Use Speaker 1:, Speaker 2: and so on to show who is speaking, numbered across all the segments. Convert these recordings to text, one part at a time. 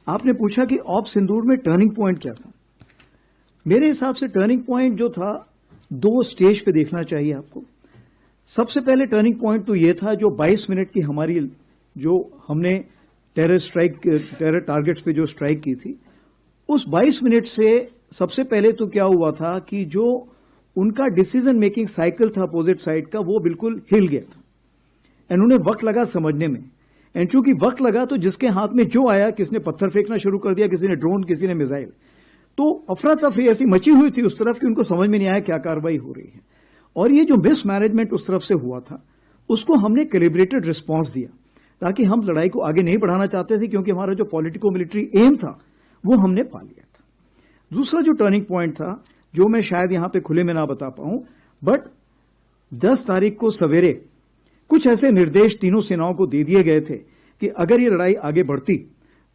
Speaker 1: आपने पूछा कि ऑप सिंदूर में टर्निंग पॉइंट क्या था। मेरे हिसाब से टर्निंग पॉइंट जो था 2 स्टेज पे देखना चाहिए आपको। सबसे पहले टर्निंग पॉइंट तो ये था जो 22 मिनट की हमारी जो हमने टेरर टारगेट्स पे जो स्ट्राइक की थी, उस 22 मिनट से सबसे पहले तो क्या हुआ था कि जो उनका डिसीजन मेकिंग साइकिल था अपोजिट साइड का, वो बिल्कुल हिल गया था एंड उन्हें वक्त लगा समझने में। एंड चूंकि वक्त लगा तो जिसके हाथ में जो आया, किसने पत्थर फेंकना शुरू कर दिया, किसी ने ड्रोन, किसी ने मिसाइल, तो अफरा तफरी ऐसी मची हुई थी उस तरफ कि उनको समझ में नहीं आया क्या कार्रवाई हो रही है। और ये जो मिस मैनेजमेंट उस तरफ से हुआ था, उसको हमने कैलिब्रेटेड रिस्पॉन्स दिया, ताकि हम लड़ाई को आगे नहीं बढ़ाना चाहते थे, क्योंकि हमारा जो पॉलिटिको मिलिट्री एम था वो हमने पा लिया था। दूसरा जो टर्निंग पॉइंट था, जो मैं शायद यहां पे खुले में ना बता पाऊं, बट 10 तारीख को सवेरे कुछ ऐसे निर्देश तीनों सेनाओं को दे दिए गए थे कि अगर ये लड़ाई आगे बढ़ती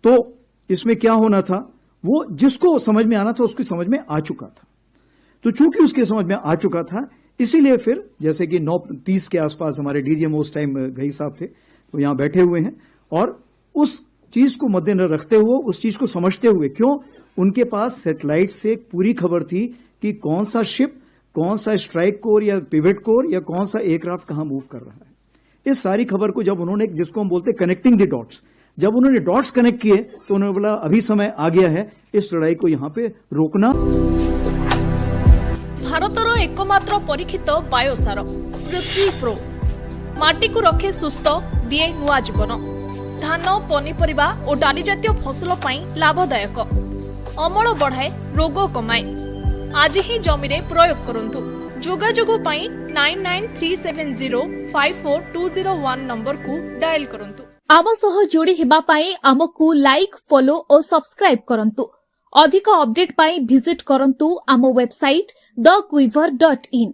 Speaker 1: तो इसमें क्या होना था, वो जिसको समझ में आना था उसकी समझ में आ चुका था। तो चूंकि उसके समझ में आ चुका था, इसीलिए फिर जैसे कि 9:30 के आसपास हमारे डीजीएम उस टाइम गई साहब थे, वो यहां बैठे हुए हैं, और उस चीज को मद्देनजर रखते हुए, उस चीज को समझते हुए, क्यों उनके पास सैटेलाइट से एक पूरी खबर थी कि कौन सा शिप, कौन सा स्ट्राइक कोर या पिवट कोर या कौन सा एयरक्राफ्ट कहां मूव कर रहा है। इस सारी खबर को जब उन्होंने, जिसको हम बोलते कनेक्टिंग द डॉट्स, जब उन्होंने डॉट्स कनेक्ट किए तो उन्होंने बोला अभी समय आ गया है इस लड़ाई को यहां पे रोकना।
Speaker 2: भारतर एकमात्र परीक्षित बायोसार पृथ्वी प्रो माटी को रखे सुस्थ, दिए नुआ जीवन। धान, पनीपरिबा और डाली जातीय फसल पाई लाभदायक, अमल बढ़ाए, रोग कमाए। आज ही जमी रे प्रयोग करंतु। जोगाजोग पाई 9937054201 नंबर को डायल करंतु।
Speaker 3: आम सह जोड़ी हेबा पाई आमकु लाइक, फॉलो और सब्सक्राइब करंतु। अधिक अपडेट पाई विजिट करंतु आम वेबसाइट thequiver.in।